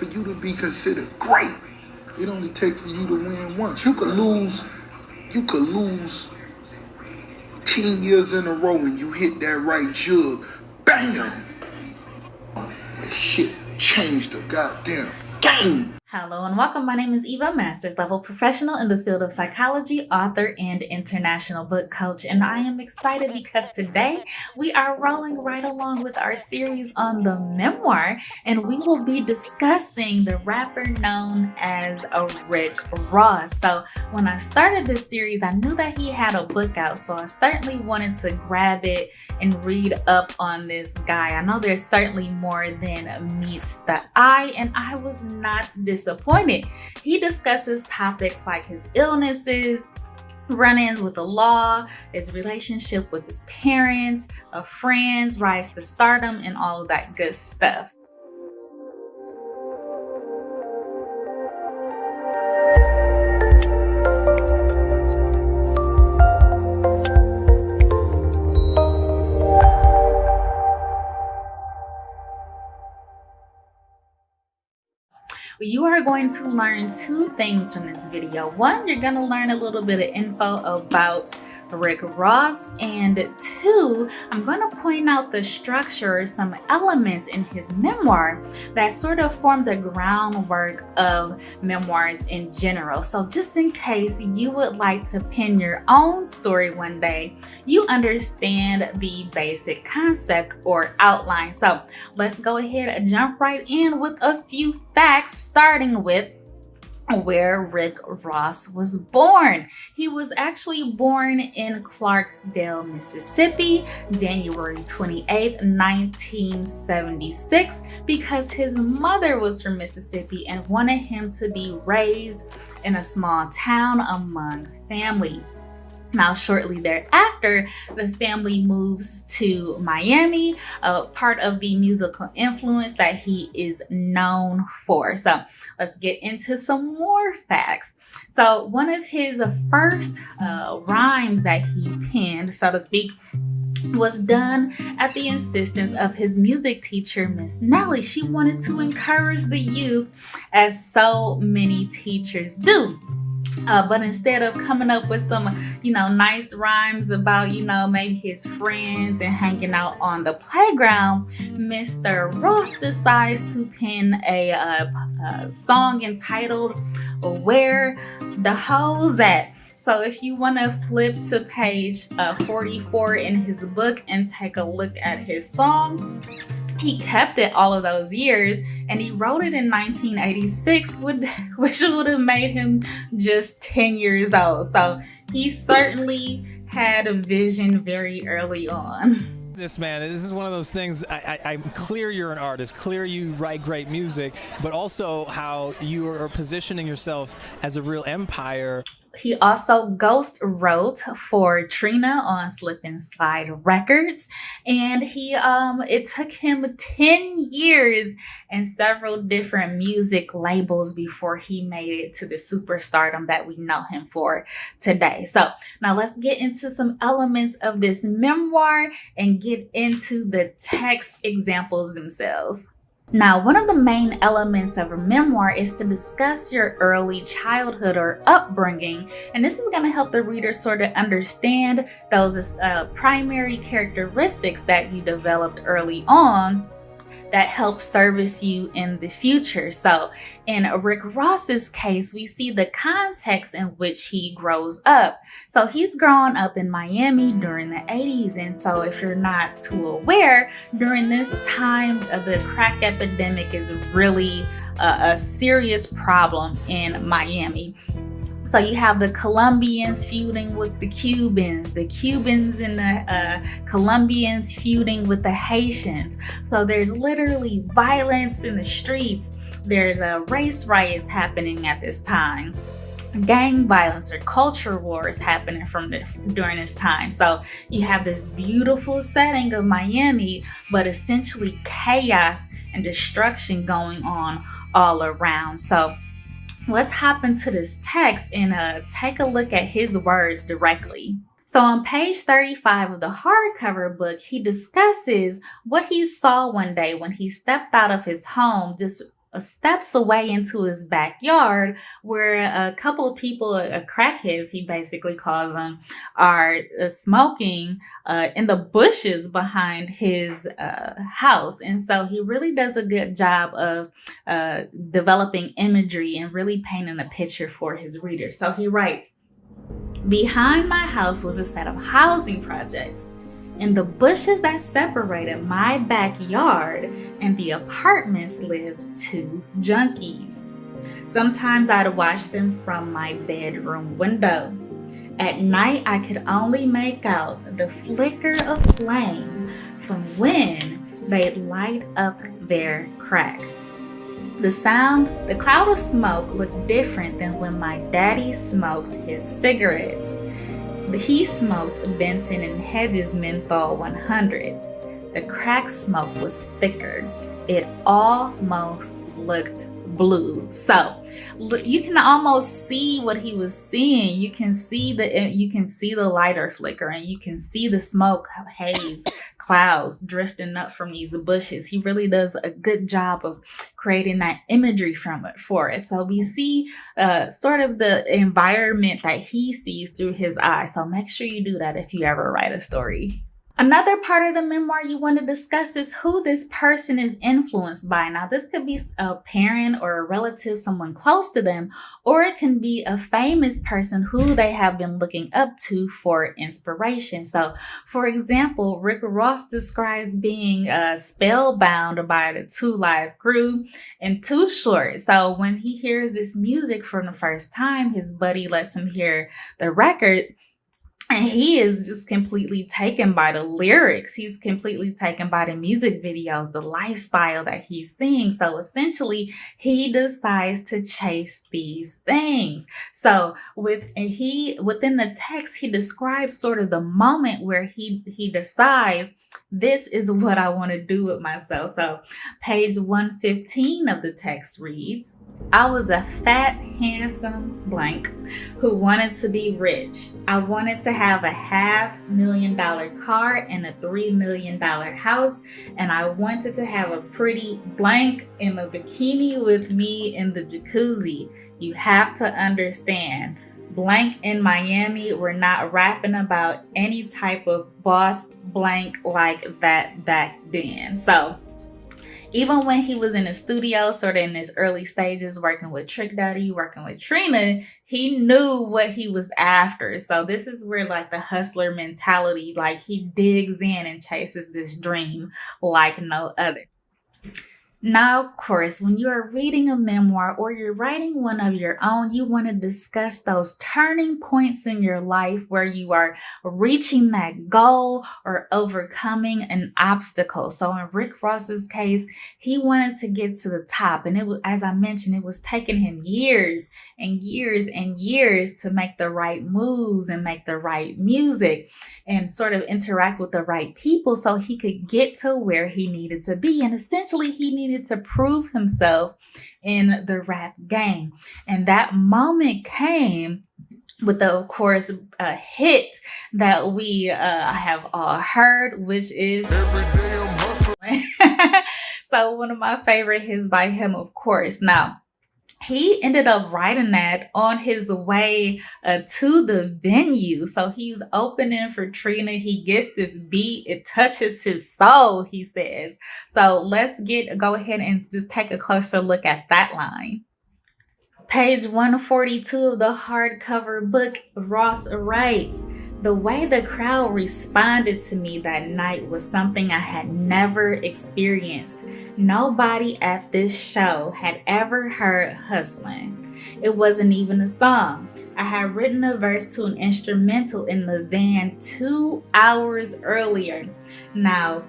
for you to be considered great. It only takes for you to win once. You could lose 10 years in a row and you hit that right jug. Bam! That shit changed the goddamn game. Hello and welcome. My name is Eva, master's level professional in the field of psychology, author, and international book coach. And I am excited because today we are rolling right along with our series on the memoir, and we will be discussing the rapper known as Rick Ross. So when I started this series, I knew that he had a book out, so I certainly wanted to grab it and read up on this guy. I know there's certainly more than meets the eye, and I was not disappointed. He discusses topics like his illnesses, run-ins with the law, his relationship with his parents, friends, rise to stardom, and all of that good stuff. You are going to learn two things from this video. One, you're going to learn a little bit of info about Rick Ross, and two, I'm going to point out the structure, some elements in his memoir that sort of form the groundwork of memoirs in general. So just in case you would like to pen your own story one day, you understand the basic concept or outline. So let's go ahead and jump right in with a few facts, starting with where Rick Ross was born. He was actually born in Clarksdale, Mississippi, January 28th, 1976, because his mother was from Mississippi and wanted him to be raised in a small town among family. Now, shortly thereafter, the family moves to Miami, part of the musical influence that he is known for. So let's get into some more facts. So one of his first rhymes that he penned, so to speak, was done at the insistence of his music teacher, Miss Nellie. She wanted to encourage the youth, as so many teachers do. But instead of coming up with some, nice rhymes about, maybe his friends and hanging out on the playground, Mr. Ross decides to pen a song entitled "Where the Hoes At." So if you want to flip to page 44 in his book and take a look at his song, he kept it all of those years, and he wrote it in 1986, which would have made him just 10 years old. So he certainly had a vision very early on. This is one of those things. I'm clear you're an artist, clear you write great music, but also how you are positioning yourself as a real empire. He also ghost wrote for Trina on Slip and Slide Records, and it took him 10 years and several different music labels before he made it to the superstardom that we know him for today. So now let's get into some elements of this memoir and get into the text examples themselves. Now, one of the main elements of a memoir is to discuss your early childhood or upbringing, and this is going to help the reader sort of understand those primary characteristics that you developed early on that help service you in the future. So in Rick Ross's case, we see the context in which he grows up. So he's grown up in Miami during the 80s. And so if you're not too aware, during this time, the crack epidemic is really a serious problem in Miami. So you have the Colombians feuding with the Cubans and the Colombians feuding with the Haitians. So there's literally violence in the streets. There's race riots happening at this time. Gang violence or culture wars happening during this time. So you have this beautiful setting of Miami, but essentially chaos and destruction going on all around. So let's hop into this text and take a look at his words directly. So on page 35 of the hardcover book, he discusses what he saw one day when he stepped out of his home just steps away into his backyard where a couple of people, crackheads, he basically calls them, are smoking in the bushes behind his house. And so he really does a good job of developing imagery and really painting a picture for his readers. So he writes, "Behind my house was a set of housing projects. In the bushes that separated my backyard and the apartments lived two junkies. Sometimes I'd watch them from my bedroom window. At night, I could only make out the flicker of flame from when they'd light up their crack. The cloud of smoke looked different than when my daddy smoked his cigarettes. He smoked Benson and Hedges menthol 100s. The crack smoke was thicker. It almost looked blue." So you can almost see what he was seeing. You can see the lighter flicker, and you can see the smoke haze clouds drifting up from these bushes. He really does a good job of creating that imagery from it for us. So we see sort of the environment that he sees through his eyes. So make sure you do that if you ever write a story. Another part of the memoir you want to discuss is who this person is influenced by. Now, this could be a parent or a relative, someone close to them, or it can be a famous person who they have been looking up to for inspiration. So, for example, Rick Ross describes being spellbound by the Two Live Crew and Too Short. So when he hears this music for the first time, his buddy lets him hear the records, and he is just completely taken by the lyrics. He's completely taken by the music videos, the lifestyle that he's seeing. So essentially, he decides to chase these things. So within the text, he describes sort of the moment where he decides, this is what I want to do with myself. So page 115 of the text reads, "I was a fat, handsome blank who wanted to be rich. I wanted to have a $500,000 car and a $3 million house. And I wanted to have a pretty blank in a bikini with me in the jacuzzi. You have to understand, blank in Miami were not rapping about any type of boss blank like that back then." So even when he was in the studio, sort of in his early stages, working with Trick Daddy, working with Trina, he knew what he was after. So this is where like the hustler mentality, like he digs in and chases this dream like no other. Now, of course, when you are reading a memoir or you're writing one of your own, you want to discuss those turning points in your life where you are reaching that goal or overcoming an obstacle. So in Rick Ross's case, he wanted to get to the top. And it was, as I mentioned, it was taking him years and years and years to make the right moves and make the right music and sort of interact with the right people so he could get to where he needed to be. And essentially, he needed to prove himself in the rap game. And that moment came with the, of course, a hit that we have all heard, which is Every Day I'm Hustling. So one of my favorite hits by him, of course. Now, he ended up writing that on his way to the venue. So he's opening for Trina. He gets this beat. It touches his soul, he says. So let's go ahead and just take a closer look at that line. Page 142 of the hardcover book, Ross writes, "The way the crowd responded to me that night was something I had never experienced. Nobody at this show had ever heard hustling. It wasn't even a song. I had written a verse to an instrumental in the van 2 hours earlier. Now,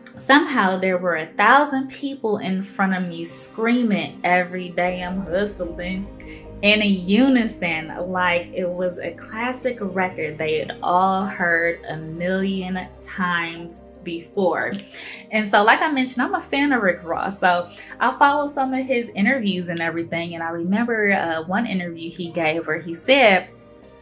somehow there were 1,000 people in front of me screaming, 'Every day I'm hustling,' in a unison, like it was a classic record they had all heard 1,000,000 times before." And so, like I mentioned, I'm a fan of Rick Ross, so I follow some of his interviews and everything. And I remember one interview he gave where he said,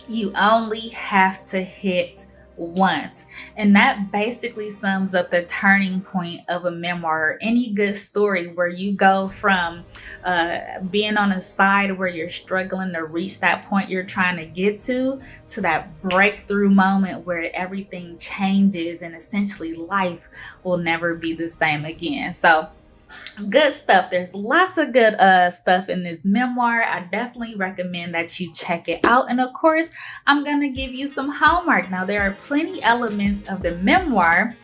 "You only have to hit once. And that basically sums up the turning point of a memoir or any good story, where you go from being on a side where you're struggling to reach that point you're trying to get to that breakthrough moment where everything changes and essentially life will never be the same again. So good stuff. There's lots of good stuff in this memoir. I definitely recommend that you check it out. And of course, I'm going to give you some homework. Now, there are plenty elements of the memoir.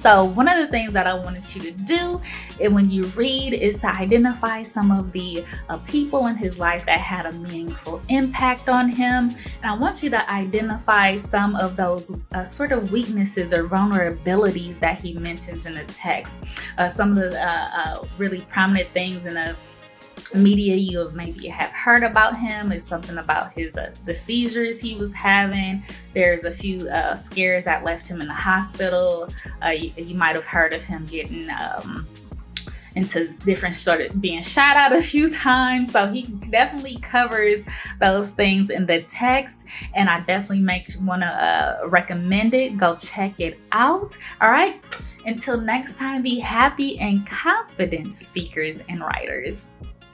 So one of the things that I wanted you to do when you read is to identify some of the people in his life that had a meaningful impact on him. And I want you to identify some of those sort of weaknesses or vulnerabilities that he mentions in the text. Some of the really prominent things in the media you have maybe have heard about him is something about his the seizures he was having. There's a few scares that left him in the hospital. You might have heard of him getting into different sort of being shot out a few times. So he definitely covers those things in the text, and I definitely want to recommend it. Go check it out. All right, until next time, be happy and confident speakers and writers.